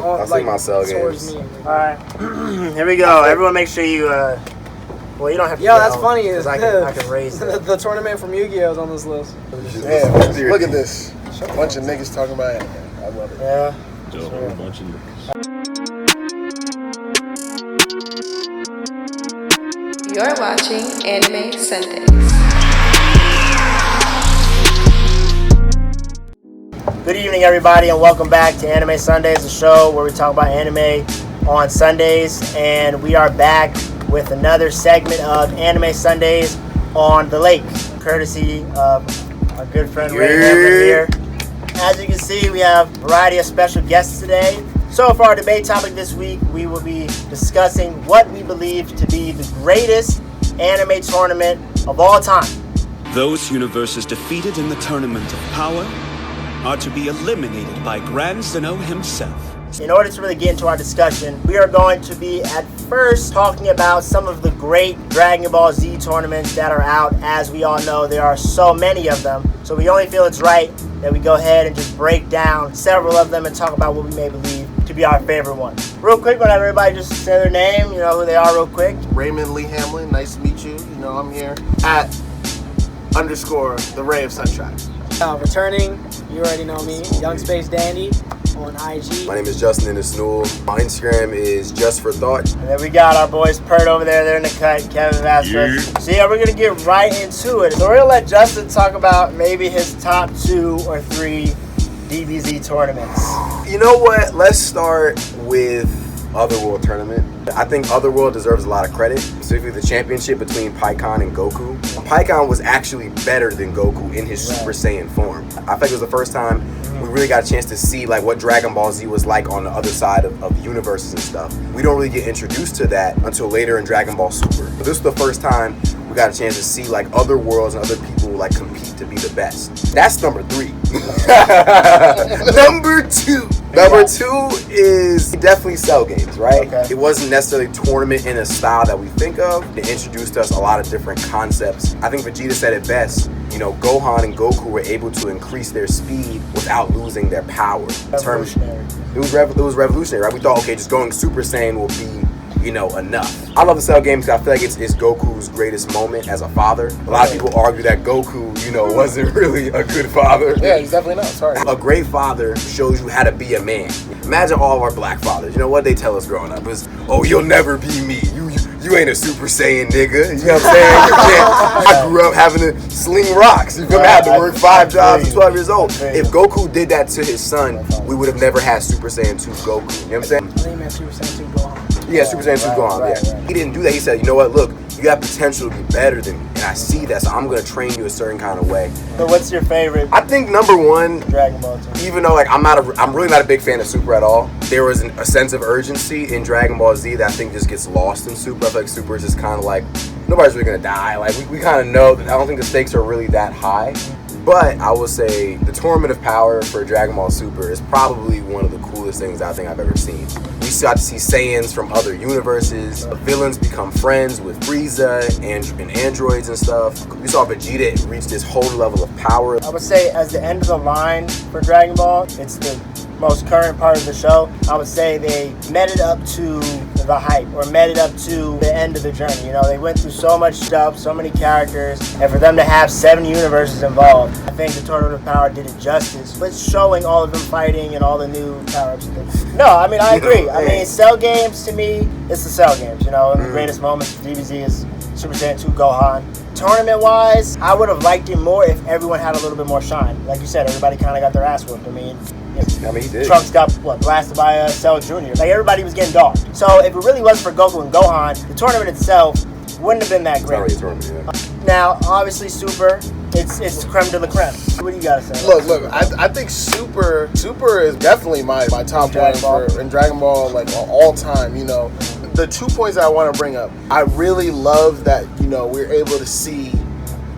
Cell. I see my Cell games. Alright, here we go. Everyone make sure you, well, you don't have to Yo, that's funny. Is I can raise it. the tournament from Yu-Gi-Oh! Is on this list. Yeah, look at this. A bunch of niggas talking about anime. I love it. Yeah. Just a whole bunch of niggas. You're watching Anime Sundays. Good evening, everybody, and welcome back to Anime Sundays, a show where we talk about anime on Sundays. And we are back with another segment of Anime Sundays on the lake, courtesy of our good friend Ray Hamlin here. As you can see, we have a variety of special guests today. So for our debate topic this week, we will be discussing what we believe to be the greatest anime tournament of all time. Those universes defeated in the Tournament of Power are to be eliminated by Grand Zeno himself. In order to really get into our discussion, we are going to be at first talking about some of the great Dragon Ball Z tournaments that are out. As we all know, there are so many of them. So we only feel it's right that we go ahead and just break down several of them and talk about what we may believe to be our favorite one. Real quick, we'll have everybody just say their name, you know who they are real quick. Raymond Lee Hamlin, nice to meet you. You know, I'm here at _ the Ray of Sunshine. Returning, you already know me, Young Space Dandy on IG. My name is Justin Innesnool. My Instagram is Just For Thought. And then we got our boys Pert over there. They're in the cut. Kevin Vasquez. So yeah, we're going to get right into it. So we're going to let Justin talk about maybe his top 2 or 3 DBZ tournaments. You know what? Let's start with Otherworld Tournament. I think Otherworld deserves a lot of credit, specifically the championship between Pikkon and Goku. Pikkon was actually better than Goku in his Super Saiyan form. I think it was the first time we really got a chance to see like what Dragon Ball Z was like on the other side of the universes and stuff. We don't really get introduced to that until later in Dragon Ball Super. But this was the first time we got a chance to see like other worlds and other people like compete to be the best. That's number 3. Number 2. Number 2 is definitely Cell games, right? Okay. It wasn't necessarily tournament in a style that we think of. It introduced us a lot of different concepts. I think Vegeta said it best. You know, Gohan and Goku were able to increase their speed without losing their power. Revolutionary. It was revolutionary, right? We thought, okay, just going Super Saiyan will be, you know, enough. I love the Cell games because I feel like it's Goku's greatest moment as a father. A lot of people argue that Goku, you know, wasn't really a good father. Yeah, he's definitely not. Sorry. A great father shows you how to be a man. Imagine all of our black fathers. You know what they tell us growing up is, oh, you'll never be me. You ain't a Super Saiyan nigga. You know what I'm saying? You can't. I grew up having to sling rocks. You feel me? I had to work 5 jobs at 12 years old. If Goku did that to his son, we would have never had Super Saiyan 2 Goku. You know what I'm saying? I think he meant Super Saiyan 2 Gohan. Yeah, Super Saiyan 2 Gohan, yeah. He didn't do that. He said, you know what, look, you have potential to be better than me, and I see that, so I'm going to train you a certain kind of way. So what's your favorite I think number 1, Dragon Ball tournament? even though like I'm really not a big fan of Super at all, there was a sense of urgency in Dragon Ball Z that I think just gets lost in Super. I feel like Super is just kind of like, nobody's really going to die. Like, we kind of know that I don't think the stakes are really that high. But I will say the Tournament of Power for Dragon Ball Super is probably one of the coolest things I think I've ever seen. We got to see Saiyans from other universes. The villains become friends with Frieza and androids and stuff. We saw Vegeta reach this whole level of power. I would say as the end of the line for Dragon Ball, it's the most current part of the show. I would say they met it up to the hype, or met it up to the end of the journey. You know, they went through so much stuff, so many characters, and for them to have 7 universes involved, I think the Tournament of Power did it justice. But showing all of them fighting and all the new power-ups and things. No, I mean, I agree. I mean, Cell games, to me, it's the Cell games. You know, the greatest moments of DBZ is Super Saiyan 2 Gohan. Tournament-wise, I would have liked it more if everyone had a little bit more shine. Like you said, everybody kind of got their ass whooped. I mean, he did. Trunks got blasted by Cell Jr. Like, everybody was getting dogged. So if it really was for Goku and Gohan, the tournament itself wouldn't have been that great. It's not really a tournament, yeah. Now, obviously, Super, it's creme de la creme. What do you gotta say? Look, I think Super is definitely my top one in Dragon Ball, like all time. You know, the 2 points I want to bring up. I really love that, you know, we're able to see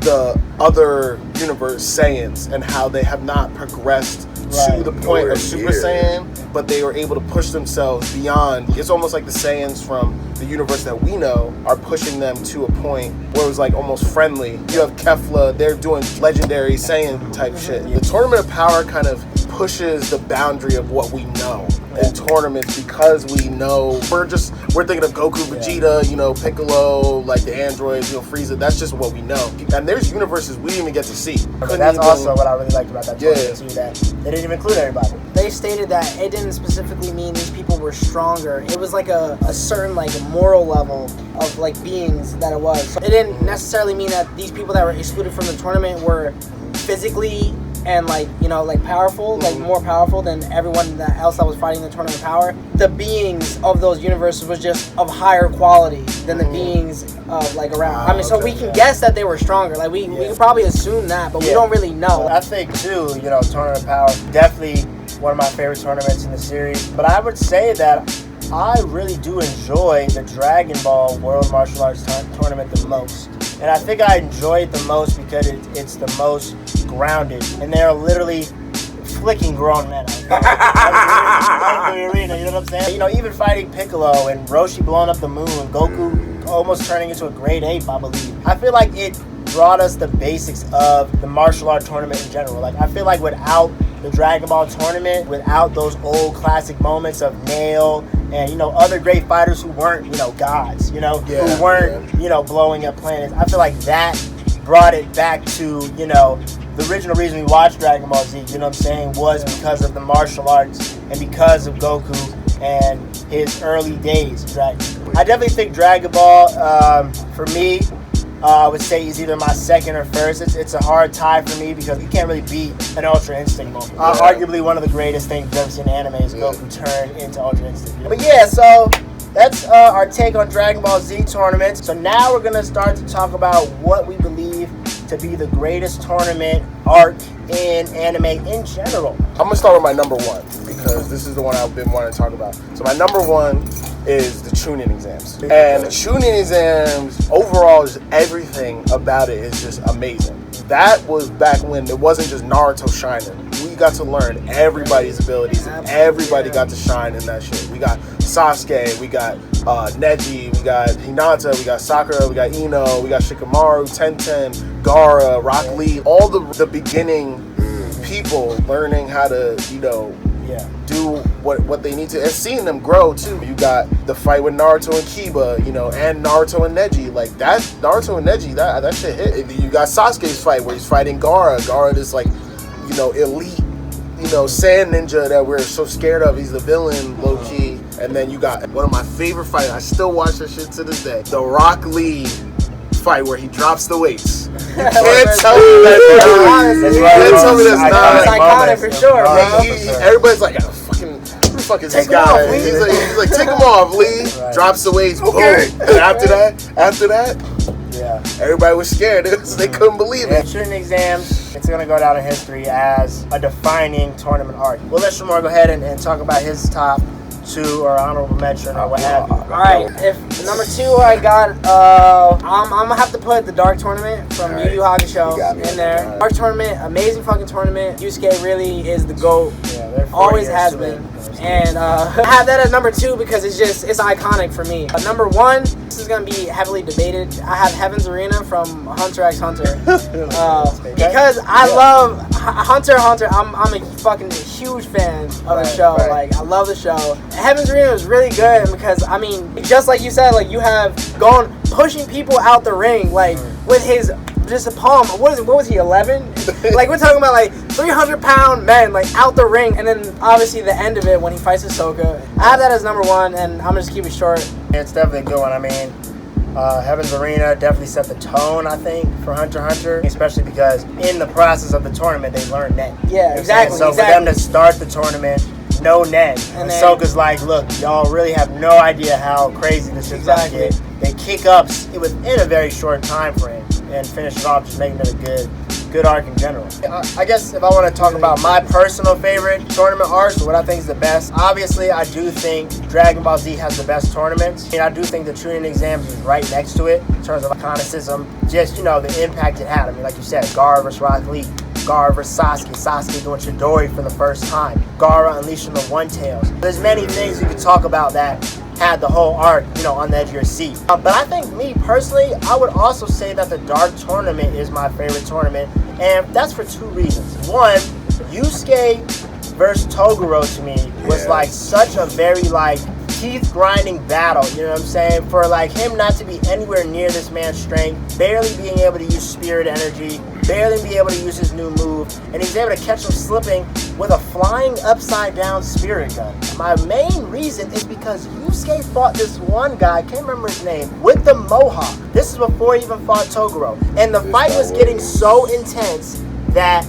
the other universe Saiyans and how they have not progressed to the point of Super Saiyan, but they were able to push themselves beyond. It's almost like the Saiyans from the universe that we know are pushing them to a point where it was like almost friendly. You have Kefla, they're doing legendary Saiyan type shit. The Tournament of Power kind of pushes the boundary of what we know. in tournaments because we know we're thinking of Goku, Vegeta, you know, Piccolo, like the androids, you know, Frieza. That's just what we know. And there's universes we didn't even get to see. That's also what I really liked about that tournament too, that they didn't even include everybody. They stated that it didn't specifically mean these people were stronger. It was like a certain like moral level of like beings that it was. So it didn't necessarily mean that these people that were excluded from the tournament were physically and like, you know, like powerful, like more powerful than everyone else that was fighting the tournament power. The beings of those universes was just of higher quality than the beings of like around. I mean, so we can guess that they were stronger. Like we can probably assume that, but we don't really know. I think too, you know, Tournament of Power, definitely one of my favorite tournaments in the series. But I would say that I really do enjoy the Dragon Ball World Martial Arts Tournament the most. And I think I enjoy it the most because it's the most grounded. And they're literally flicking grown men out the arena, you know what I'm saying? You know, even fighting Piccolo and Roshi blowing up the moon, Goku almost turning into a grade ape, I believe. I feel like it brought us the basics of the martial art tournament in general. Like, I feel like without the Dragon Ball tournament, without those old classic moments of Nail and, you know, other great fighters who weren't, you know, gods, you know, who weren't, you know, blowing up planets, I feel like that brought it back to, you know, the original reason we watched Dragon Ball Z, you know what I'm saying, was because of the martial arts and because of Goku and his early days. I definitely think Dragon Ball, for me, I would say he's either my second or first. It's a hard tie for me because you can't really beat an Ultra Instinct moment. Arguably one of the greatest things we've ever seen in anime is Goku turn into Ultra Instinct. But yeah, so that's our take on Dragon Ball Z tournaments. So now we're going to start to talk about what we believe to be the greatest tournament arc in anime in general. I'm going to start with my number one because this is the one I've been wanting to talk about. So my number one is the Chunin exams. And the Chunin exams, overall, just everything about it is just amazing. That was back when it wasn't just Naruto shining. We got to learn everybody's abilities. And everybody got to shine in that shit. We got Sasuke, we got Neji, we got Hinata, we got Sakura, we got Ino, we got Shikamaru, Tenten, Gaara, Rock Lee. All the beginning people learning how to, you know, do what they need to, and seeing them grow too. You got the fight with Naruto and Kiba, you know, and Naruto and Neji. Like that, Naruto and Neji, that shit hit. You got Sasuke's fight where he's fighting Gaara. Gaara is like, you know, elite, you know, sand ninja that we're so scared of. He's the villain, low key. And then you got one of my favorite fights. I still watch that shit to this day. The Rock Lee fight where he drops the weights. You can't tell me that's not. It's iconic for sure, bro. Everybody's like, who the fuck is this guy? He's like, take him off, Lee. Right. Drops the weights. Okay. Boom. And after that, everybody was scared. They couldn't believe it. Chunin exams, it's going to go down in history as a defining tournament arc. We'll let Shamar go ahead and talk about his top two or honorable mention or what have you. Alright, if number two I got, I'm gonna have to put the Dark Tournament from Yu Yu Hakusho in there. Dark Tournament, amazing fucking tournament. Yusuke really is the GOAT. Always has been. And I have that at number two because it's iconic for me. Number one, this is gonna be heavily debated. I have Heaven's Arena from Hunter x Hunter. Because I love Hunter x Hunter. I'm a fucking huge fan of the show. Like, I love the show. Heaven's Arena was really good because, I mean, just like you said, like, you have gone pushing people out the ring, like, with his just a palm. What was he, 11? Like, we're talking about, like, 300-pound men, like, out the ring. And then, obviously, the end of it when he fights Hisoka. I have that as number one, and I'm just keep it short. It's definitely a good one. I mean, Heaven's Arena definitely set the tone, I think, for Hunter x Hunter, especially because in the process of the tournament, they learned net. Yeah, exactly. So for them to start the tournament, no net, and Hisoka's like, look, y'all really have no idea how crazy this shit's about to get. They kick up within a very short time frame and finish it off, just making it a good arc in general. I guess if I want to talk about my personal favorite tournament arcs, what I think is the best, obviously I do think Dragon Ball Z has the best tournaments, and I do think the Chunin exams is right next to it in terms of iconicism, just, you know, the impact it had. I mean, like you said, Gaara vs. Rock Lee, Gaara vs. Sasuke doing Chidori for the first time, Gaara unleashing the One Tails. There's many things you could talk about that had the whole arc, you know, on the edge of your seat. But I think, me personally, I would also say that the Dark Tournament is my favorite tournament, and that's for two reasons. One, Yusuke versus Toguro to me was like such a very like teeth grinding battle, you know what I'm saying? For like him not to be anywhere near this man's strength, barely being able to use spirit energy, barely be able to use his new move, and he's able to catch him slipping with a flying upside down spirit gun. My main reason is because Yusuke fought this one guy, I can't remember his name, with the Mohawk. This is before he even fought Toguro. And the fight was getting so intense that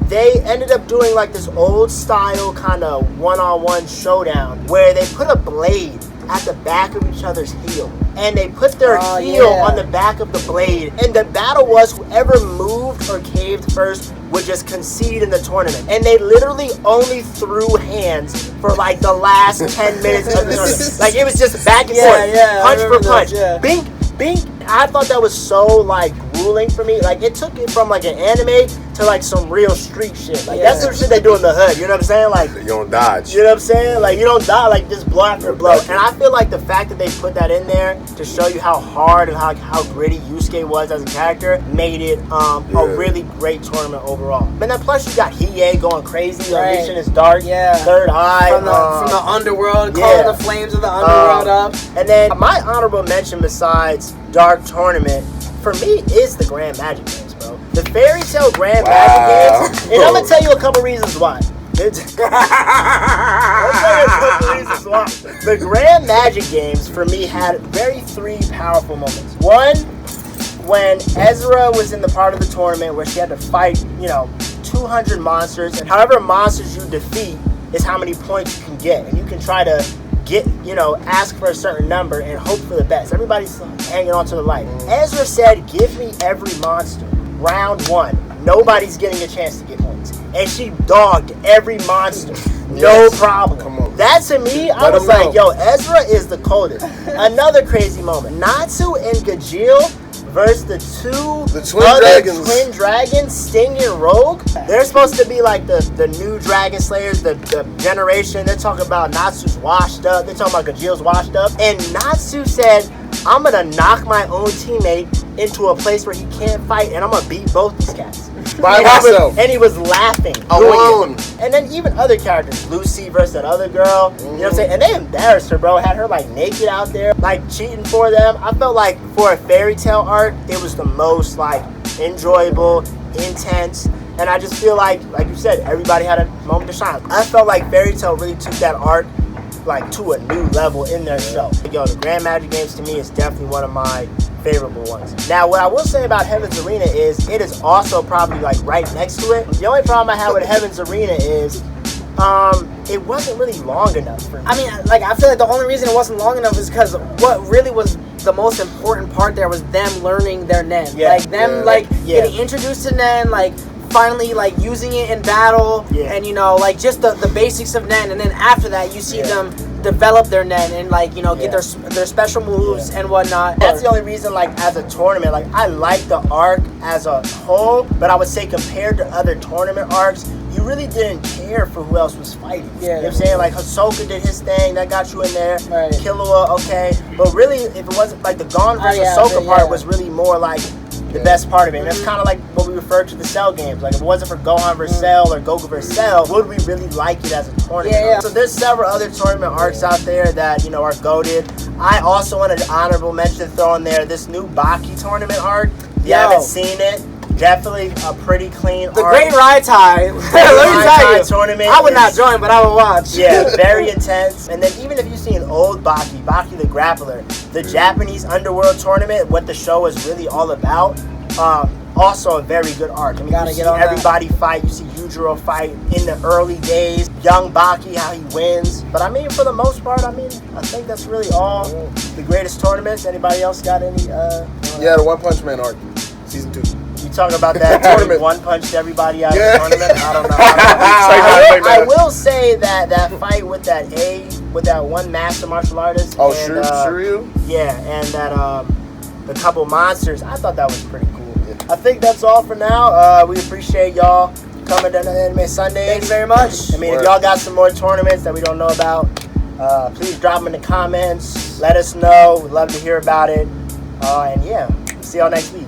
they ended up doing like this old style kind of one-on-one showdown where they put a blade at the back of each other's heel. And they put their heel on the back of the blade. And the battle was whoever moved or caved first would just concede in the tournament. And they literally only threw hands for like the last 10 minutes of the tournament. Like it was just back and forth, punch for punch. Bink, bink. I thought that was so like grueling for me. Like it took it from like an anime to like some real street shit. Like that's some shit they do in the hood. You know what I'm saying? Like you don't dodge. You know what I'm saying? Like you don't die, like just blow after blow. And I feel like the fact that they put that in there to show you how hard and how gritty Yusuke was as a character made it a really great tournament overall. And then plus you got Hiei going crazy, reaching his dark third eye from the underworld, calling the flames of the underworld up. And then my honorable mention besides Dark Tournament for me is the Grand Magic Games, bro. The Fairy Tail Grand Magic Games, and I'm gonna tell you a couple reasons why. The Grand Magic Games for me had three powerful moments. One, when Ezra was in the part of the tournament where she had to fight, 200 monsters, and however monsters you defeat is how many points you can get, and you can try to get, ask for a certain number and hope for the best. Everybody's hanging on to the light. Ezra said, give me every monster. Round one. Nobody's getting a chance to get points. And she dogged every monster. No problem. Come on. That to me, I was like, yo, Ezra is the coldest. Another crazy moment. Natsu and Gajeel versus the twin dragons, Sting and Rogue. They're supposed to be like the new Dragon Slayers, the generation. They're talking about Natsu's washed up. They're talking about Gajeel's washed up. And Natsu said, I'm going to knock my own teammate into a place where he can't fight, and I'm going to beat both these cats. By myself. And he was laughing. Alone. And then even other characters, Lucy versus that other girl, you know what I'm saying? And they embarrassed her, bro. Had her like naked out there, like cheating for them. I felt like for a Fairy Tail arc, it was the most like enjoyable, intense. And I just feel like you said, everybody had a moment to shine. I felt like Fairy Tail really took that arc like to a new level in their show. Yo, the Grand Magic Games to me is definitely one of my favorable ones. Now, what I will say about Heaven's Arena is it is also probably like right next to it. The only problem I have with Heaven's Arena is it wasn't really long enough for me. I mean, like I feel like the only reason it wasn't long enough is because what really was the most important part there was them learning their Nen. Getting introduced to Nen, like finally like using it in battle, and like just the basics of Nen, and then after that you see them develop their Nen and like get their special moves and whatnot. That's the only reason, like as a tournament, like I like the arc as a whole, but I would say compared to other tournament arcs, you really didn't care for who else was fighting. You know what I'm saying? Like Hisoka did his thing, that got you in there. Right. Killua, okay, but really if it wasn't like the Gon versus Hisoka part was really more like the best part of it. And it's kind of like what we refer to the Cell games. Like if it wasn't for Gohan versus Cell or Goku versus Cell, would we really like it as a tournament? So there's several other tournament arcs out there that, are goated. I also wanted an honorable mention to throw in there this new Baki tournament arc. If you haven't seen it, definitely a pretty clean The arc. Great Raitai. Let me tell you. Tournament I would not join, but I would watch. Yeah, very intense. And then even if you've seen old Baki the Grappler, the Japanese Underworld tournament, what the show is really all about, also a very good arc. I mean, you see everybody fight. You see Yujiro fight in the early days. Young Baki, how he wins. But I mean, for the most part, I think that's really all the greatest tournaments. Anybody else got any? The One Punch Man arc, season 2. You talking about that tournament? One punched everybody out of the tournament. I don't know. I will say that fight with that one master martial artist. Oh, Shiryu. Yeah, and that the couple monsters. I thought that was pretty cool. I think that's all for now. We appreciate y'all coming to Anime Sundays. Thank you very much. I mean, if y'all got some more tournaments that we don't know about, please drop them in the comments. Let us know. We'd love to hear about it. And see y'all next week.